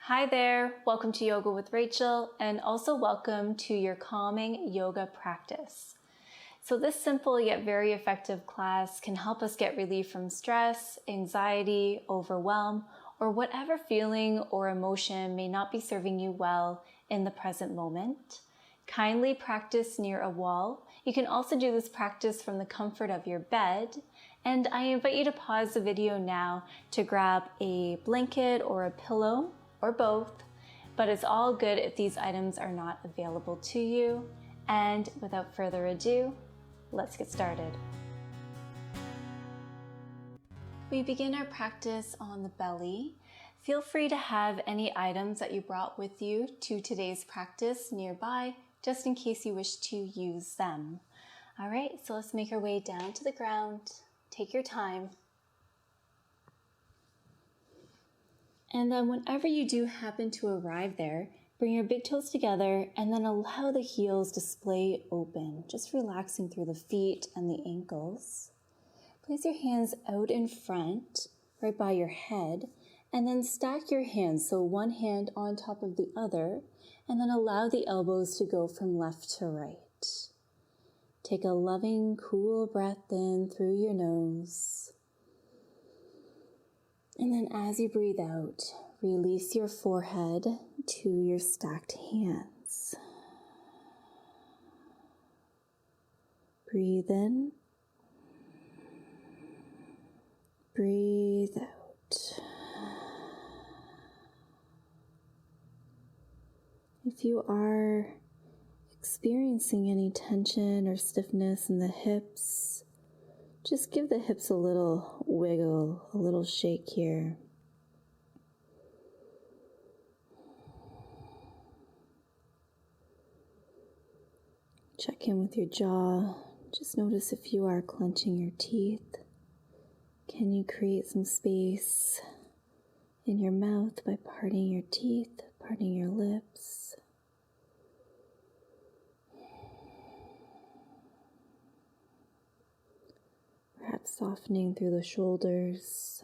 Hi there, welcome to Yoga with Rachel, and also welcome to your calming yoga practice. So this simple yet very effective class can help us get relief from stress, anxiety, overwhelm, or whatever feeling or emotion may not be serving you well in the present moment. Kindly practice near a wall. You can also do this practice from the comfort of your bed. And I invite you to pause the video now to grab a blanket or a pillow, or both, but it's all good if these items are not available to you. And without further ado, let's get started. We begin our practice on the belly. Feel free to have any items that you brought with you to today's practice nearby, just in case you wish to use them. All right, so let's make our way down to the ground. Take your time. And then whenever you do happen to arrive there, bring your big toes together and then allow the heels to splay open, just relaxing through the feet and the ankles. Place your hands out in front, right by your head, and then stack your hands, so one hand on top of the other, and then allow the elbows to go from left to right. Take a loving, cool breath in through your nose. And then as you breathe out, release your forehead to your stacked hands. Breathe in. Breathe out. If you are experiencing any tension or stiffness in the hips, just give the hips a little wiggle, a little shake here. Check in with your jaw. Just notice if you are clenching your teeth. Can you create some space in your mouth by parting your teeth, parting your lips? Perhaps softening through the shoulders.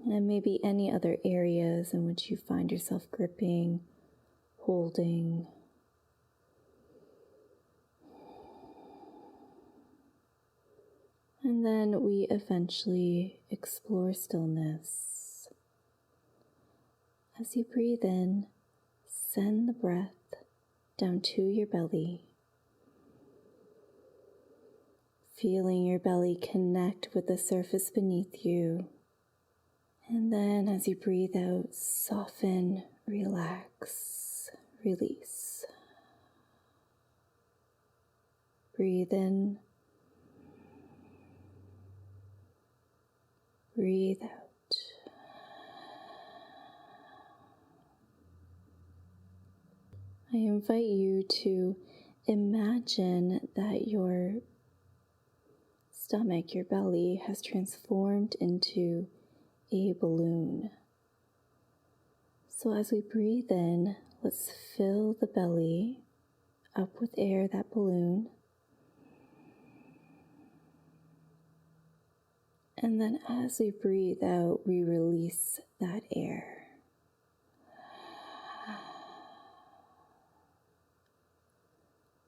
And maybe any other areas in which you find yourself gripping, holding. And then we eventually explore stillness. As you breathe in, send the breath down to your belly. Feeling your belly connect with the surface beneath you. And then as you breathe out, soften, relax, release. Breathe in. Breathe out. I invite you to imagine that your stomach, your belly, has transformed into a balloon. So as we breathe in, let's fill the belly up with air, that balloon. And then as we breathe out, we release that air.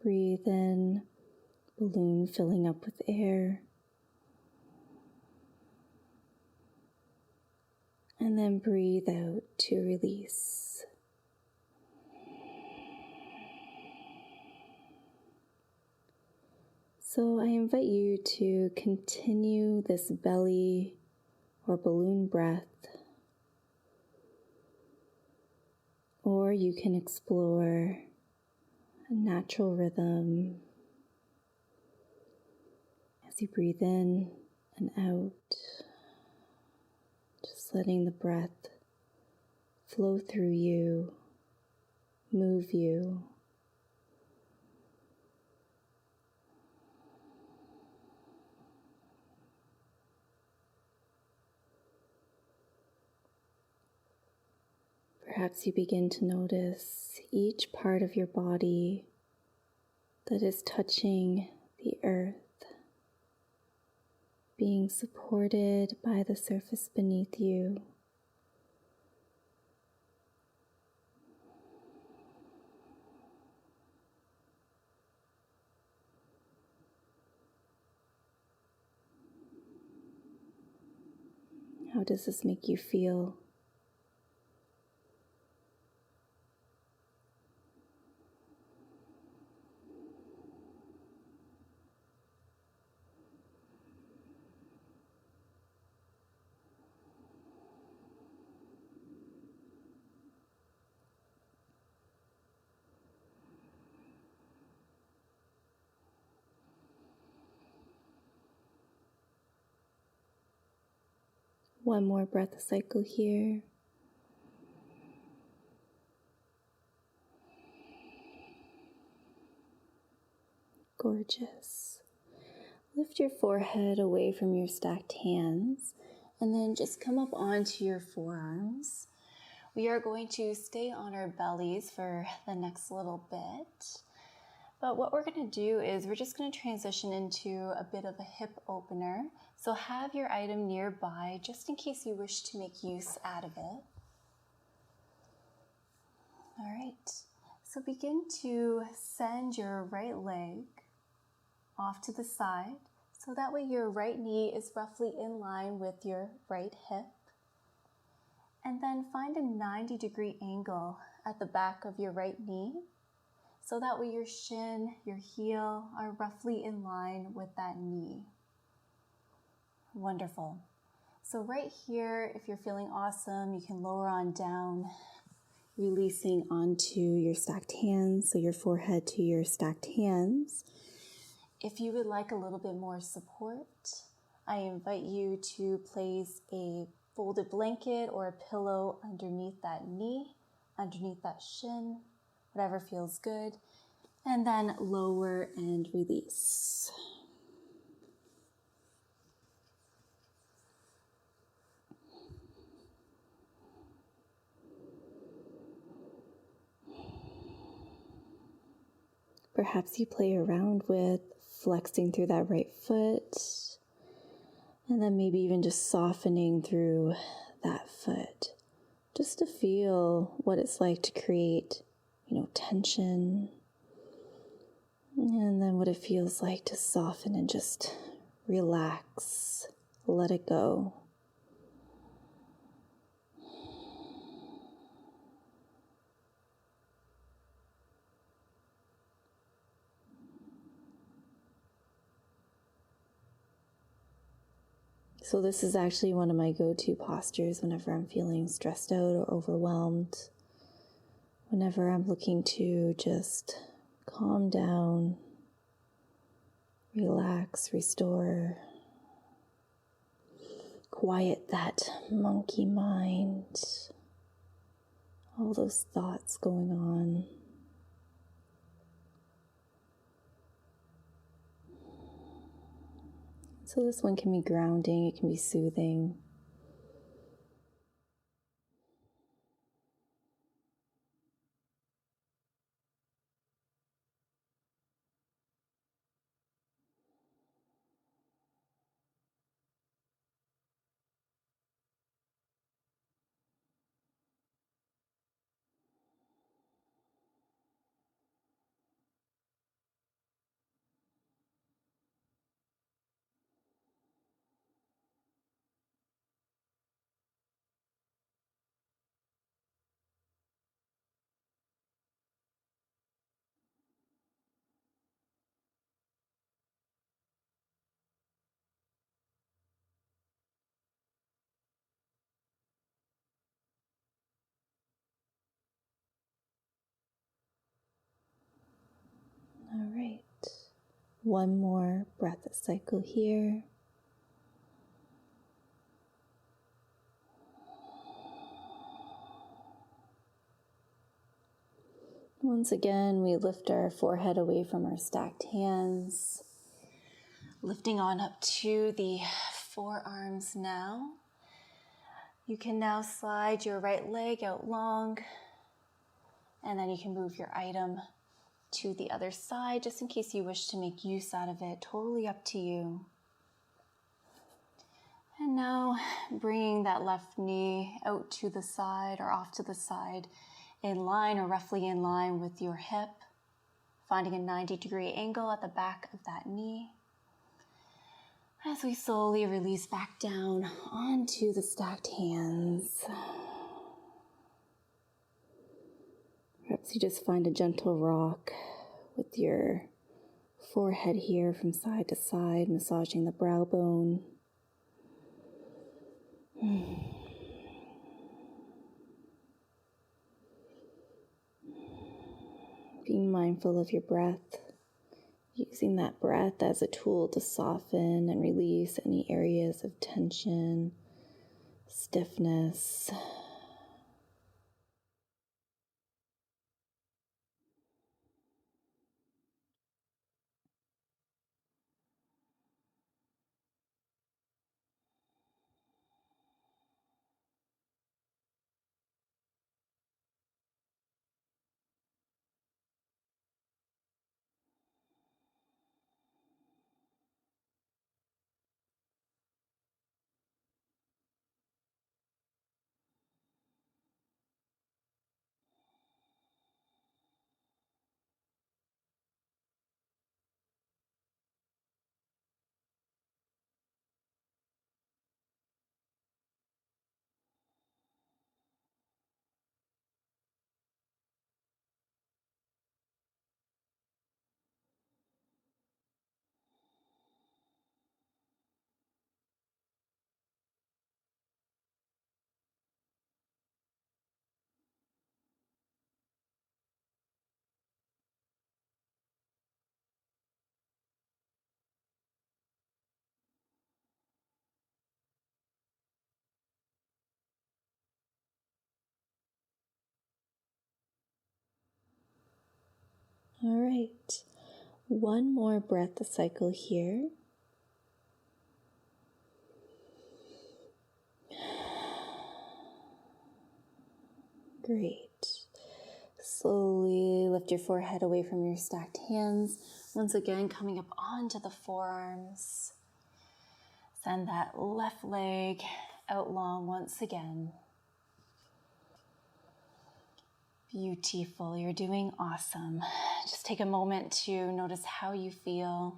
Breathe in, balloon filling up with air. And then breathe out to release. So I invite you to continue this belly or balloon breath, or you can explore a natural rhythm as you breathe in and out, just letting the breath flow through you, move you. Perhaps you begin to notice each part of your body that is touching the earth, being supported by the surface beneath you. How does this make you feel? One more breath cycle here. Gorgeous. Lift your forehead away from your stacked hands and then just come up onto your forearms. We are going to stay on our bellies for the next little bit. But what we're going to do is we're just going to transition into a bit of a hip opener. So have your item nearby just in case you wish to make use out of it. All right. So begin to send your right leg off to the side. So that way your right knee is roughly in line with your right hip. And then find a 90-degree angle at the back of your right knee. So that way your shin, your heel are roughly in line with that knee. Wonderful. So right here, if you're feeling awesome, you can lower on down, releasing onto your stacked hands, so your forehead to your stacked hands. If you would like a little bit more support, I invite you to place a folded blanket or a pillow underneath that knee, underneath that shin, whatever feels good, and then lower and release. Perhaps you play around with flexing through that right foot, and then maybe even just softening through that foot, just to feel what it's like to create, tension, and then what it feels like to soften and just relax, let it go. So this is actually one of my go-to postures whenever I'm feeling stressed out or overwhelmed, whenever I'm looking to just calm down, relax, restore, quiet that monkey mind, all those thoughts going on. So this one can be grounding, it can be soothing. All right, one more breath cycle here. Once again, we lift our forehead away from our stacked hands, lifting on up to the forearms now. You can now slide your right leg out long, and then you can move your item to the other side, just in case you wish to make use out of it. Totally up to you. And now bringing that left knee out to the side or off to the side in line or roughly in line with your hip, finding a 90-degree angle at the back of that knee. As we slowly release back down onto the stacked hands. Perhaps you just find a gentle rock with your forehead here from side to side, massaging the brow bone. Being mindful of your breath, using that breath as a tool to soften and release any areas of tension, stiffness. All right, one more breath cycle here. Great. Slowly lift your forehead away from your stacked hands. Once again, coming up onto the forearms. Send that left leg out long once again. Beautiful, you're doing awesome. Just take a moment to notice how you feel.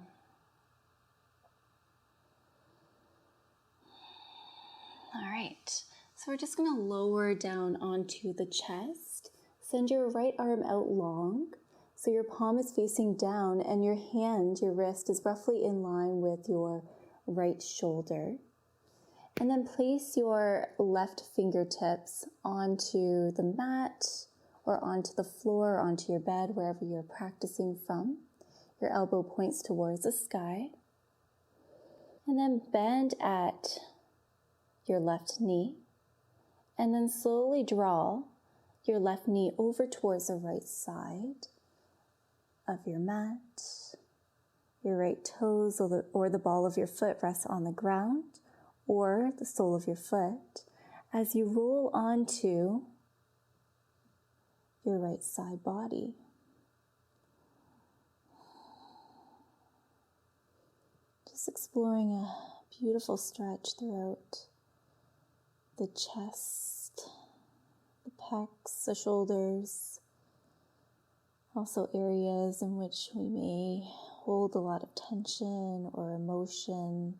All right, so we're just gonna lower down onto the chest. Send your right arm out long, so your palm is facing down and your hand, your wrist, is roughly in line with your right shoulder. And then place your left fingertips onto the mat or onto the floor, or onto your bed, wherever you're practicing from. Your elbow points towards the sky. And then bend at your left knee. And then slowly draw your left knee over towards the right side of your mat. Your right toes or the ball of your foot rests on the ground, or the sole of your foot, as you roll onto your right side body. Just exploring a beautiful stretch throughout the chest, the pecs, the shoulders, also areas in which we may hold a lot of tension or emotion.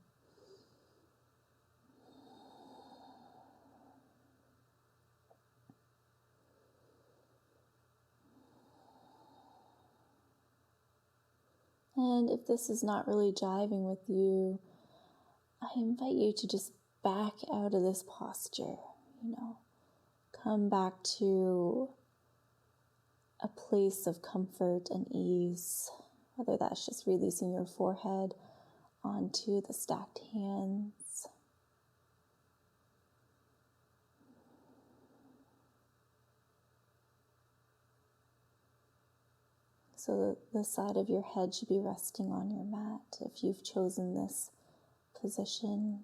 And if this is not really jiving with you, I invite you to just back out of this posture, come back to a place of comfort and ease, whether that's just releasing your forehead onto the stacked hands. So the side of your head should be resting on your mat if you've chosen this position.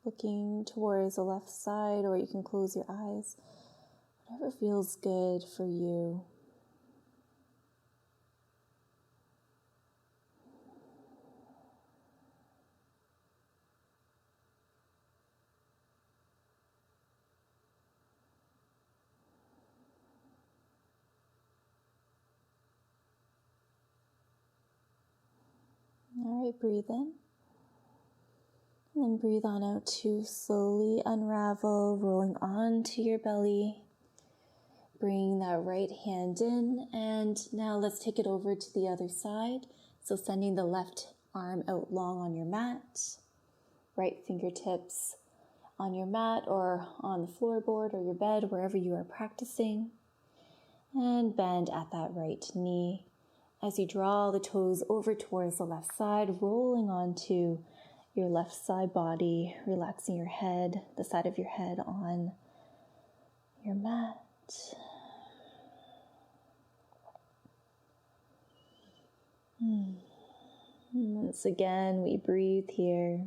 Looking towards the left side, or you can close your eyes. Whatever feels good for you. right, breathe in. And then breathe on out to slowly unravel, rolling onto your belly. Bring that right hand in, and now let's take it over to the other side. So sending the left arm out long on your mat, right fingertips on your mat or on the floorboard or your bed, wherever you are practicing. And bend at that right knee as you draw the toes over towards the left side, rolling onto your left side body, relaxing your head, the side of your head on your mat. Once again, we breathe here.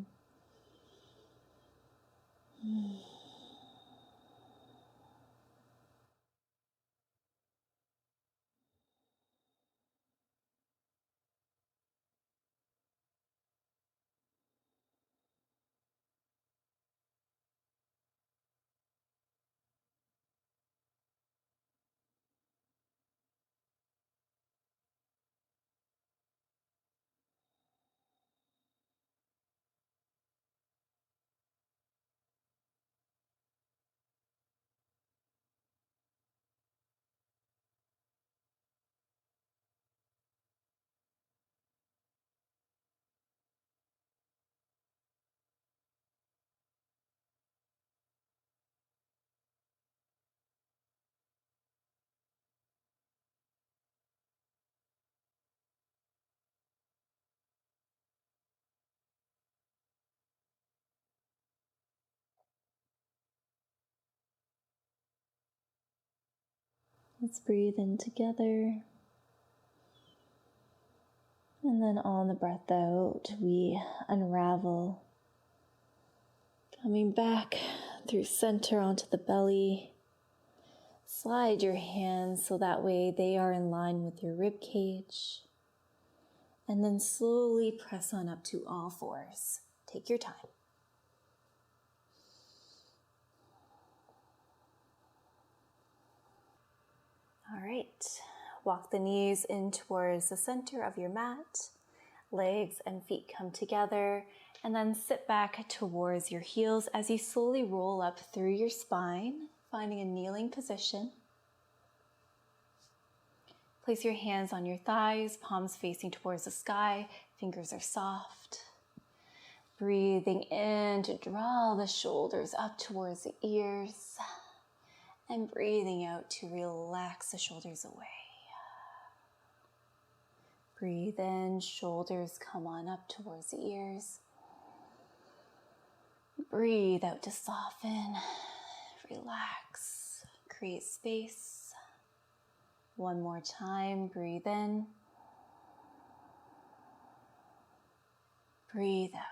Let's breathe in together. And then on the breath out, we unravel, coming back through center onto the belly. Slide your hands so that way they are in line with your rib cage. And then slowly press on up to all fours. Take your time. All right, walk the knees in towards the center of your mat. Legs and feet come together, and then sit back towards your heels as you slowly roll up through your spine, finding a kneeling position. Place your hands on your thighs, palms facing towards the sky, fingers are soft. Breathing in to draw the shoulders up towards the ears, and breathing out to relax the shoulders away. Breathe in, shoulders come on up towards the ears. Breathe out to soften, relax, create space. One more time, breathe in. Breathe out.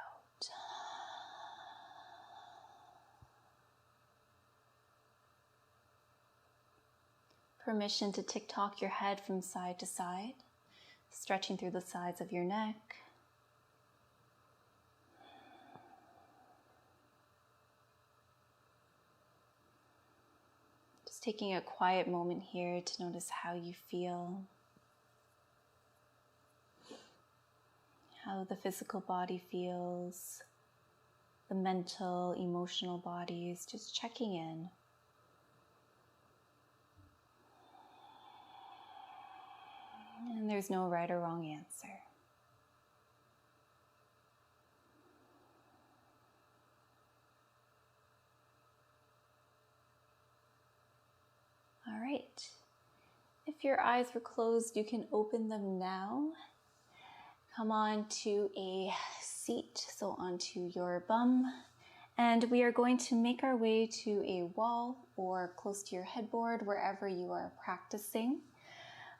Permission to tick-tock your head from side to side, stretching through the sides of your neck. Just taking a quiet moment here to notice how you feel, how the physical body feels, the mental, emotional bodies, just checking in. And there's no right or wrong answer. All right. If your eyes were closed, you can open them now. Come on to a seat, so onto your bum. And we are going to make our way to a wall or close to your headboard, wherever you are practicing.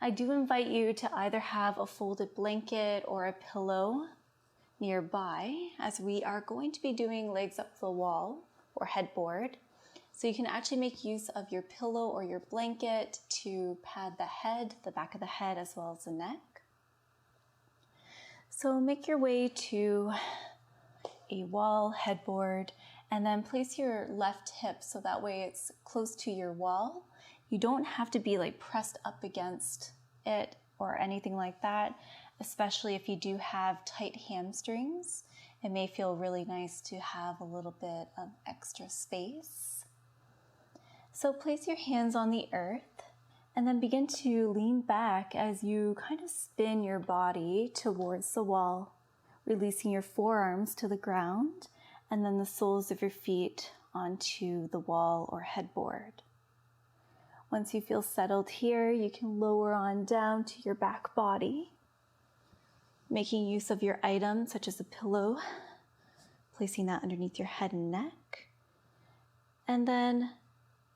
I do invite you to either have a folded blanket or a pillow nearby, as we are going to be doing legs up the wall or headboard. So you can actually make use of your pillow or your blanket to pad the head, the back of the head, as well as the neck. So make your way to a wall, headboard, and then place your left hip so that way it's close to your wall. You don't have to be like pressed up against it or anything like that. especially if you do have tight hamstrings. It may feel really nice to have a little bit of extra space. So place your hands on the earth and then begin to lean back as you kind of spin your body towards the wall, releasing your forearms to the ground and then the soles of your feet onto the wall or headboard. Once you feel settled here, you can lower on down to your back body, making use of your items such as a pillow, placing that underneath your head and neck, and then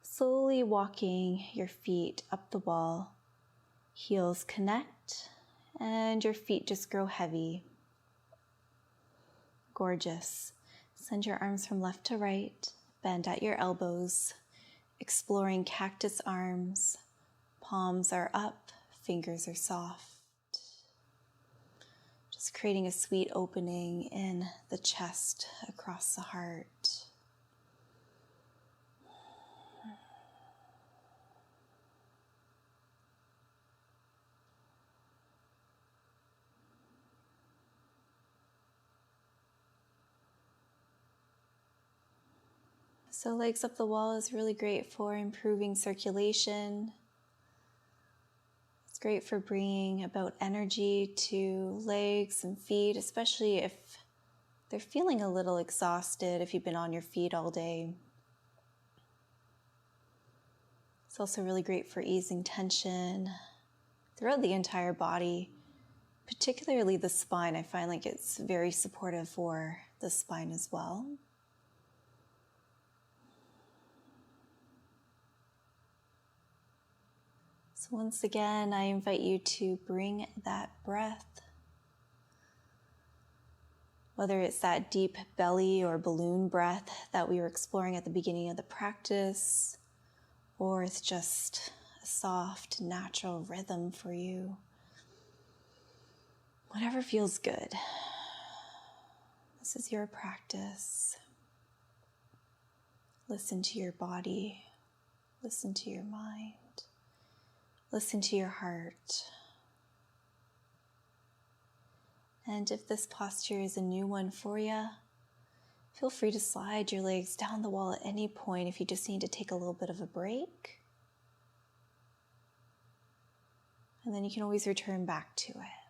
slowly walking your feet up the wall. Heels connect and your feet just grow heavy. Gorgeous. Send your arms from left to right, bend at your elbows, exploring cactus arms. Palms are up, fingers are soft. Just creating a sweet opening in the chest across the heart. So legs up the wall is really great for improving circulation. It's great for bringing about energy to legs and feet, especially if they're feeling a little exhausted, if you've been on your feet all day. It's also really great for easing tension throughout the entire body, particularly the spine. I find like it's very supportive for the spine as well. So once again, I invite you to bring that breath, whether it's that deep belly or balloon breath that we were exploring at the beginning of the practice, or it's just a soft, natural rhythm for you. Whatever feels good. This is your practice. Listen to your body. Listen to your mind. Listen to your heart. And if this posture is a new one for you, feel free to slide your legs down the wall at any point if you just need to take a little bit of a break. And then you can always return back to it.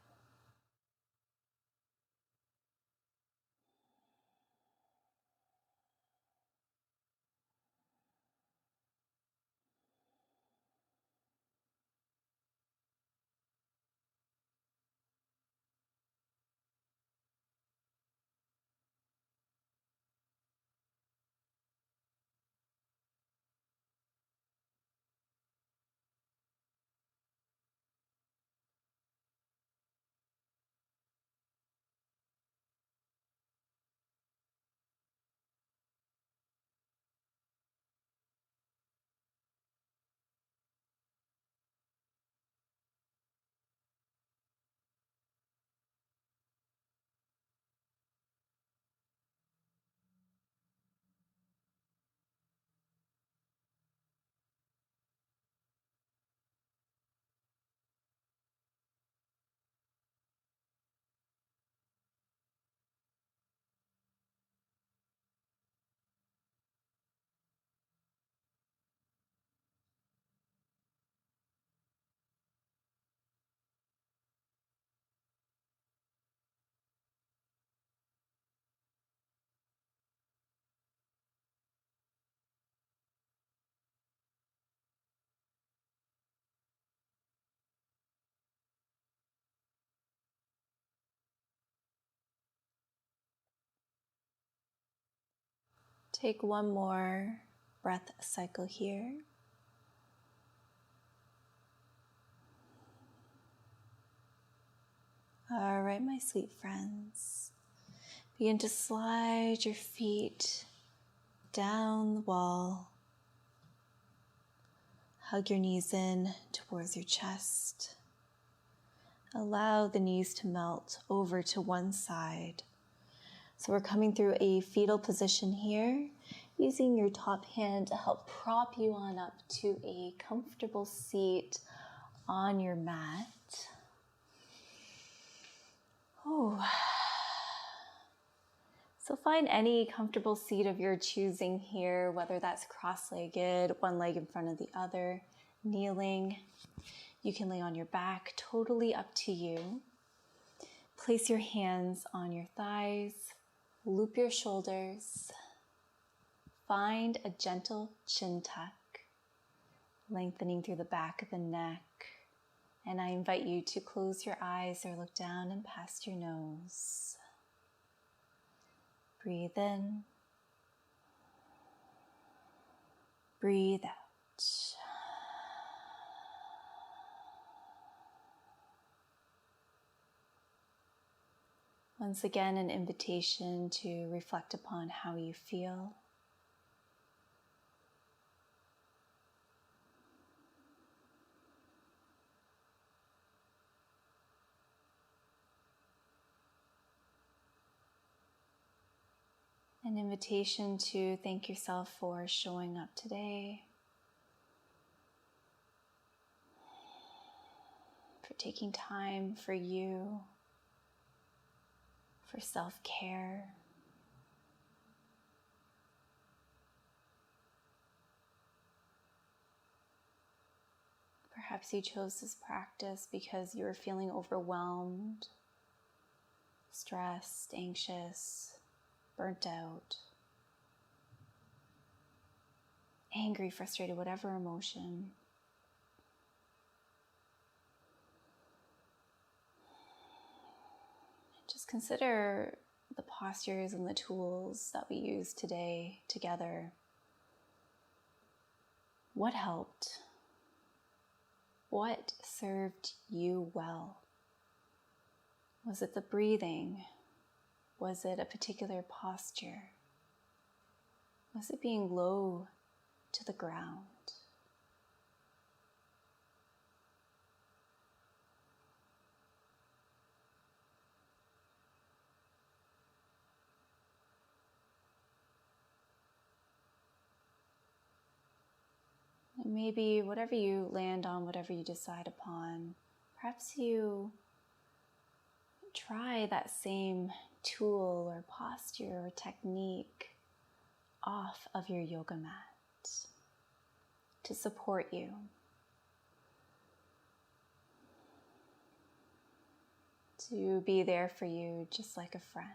Take one more breath cycle here. All right, my sweet friends. Begin to slide your feet down the wall. Hug your knees in towards your chest. Allow the knees to melt over to one side. So we're coming through a fetal position here, using your top hand to help prop you on up to a comfortable seat on your mat. Ooh. So find any comfortable seat of your choosing here, whether that's cross-legged, one leg in front of the other, kneeling. You can lay on your back, totally up to you. Place your hands on your thighs, loop your shoulders. Find a gentle chin tuck, lengthening through the back of the neck. And I invite you to close your eyes or look down and past your nose. Breathe in. Breathe out. Once again, an invitation to reflect upon how you feel. An invitation to thank yourself for showing up today, for taking time for you, for self-care. Perhaps you chose this practice because you were feeling overwhelmed, stressed, anxious, burnt out, angry, frustrated, whatever emotion. Just consider the postures and the tools that we use today together. What helped? What served you well? Was it the breathing? Was it a particular posture? Was it being low to the ground? And maybe whatever you land on, whatever you decide upon, perhaps you try that same tool or posture or technique off of your yoga mat to support you. To be there for you just like a friend.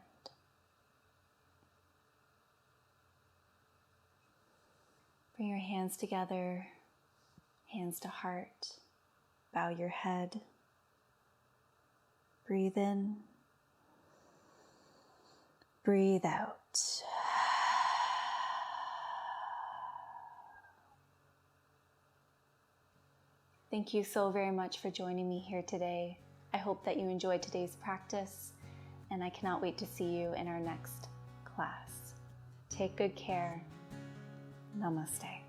Bring your hands together, hands to heart, bow your head. Breathe in, breathe out. Thank you so very much for joining me here today. I hope that you enjoyed today's practice, and I cannot wait to see you in our next class. Take good care. Namaste.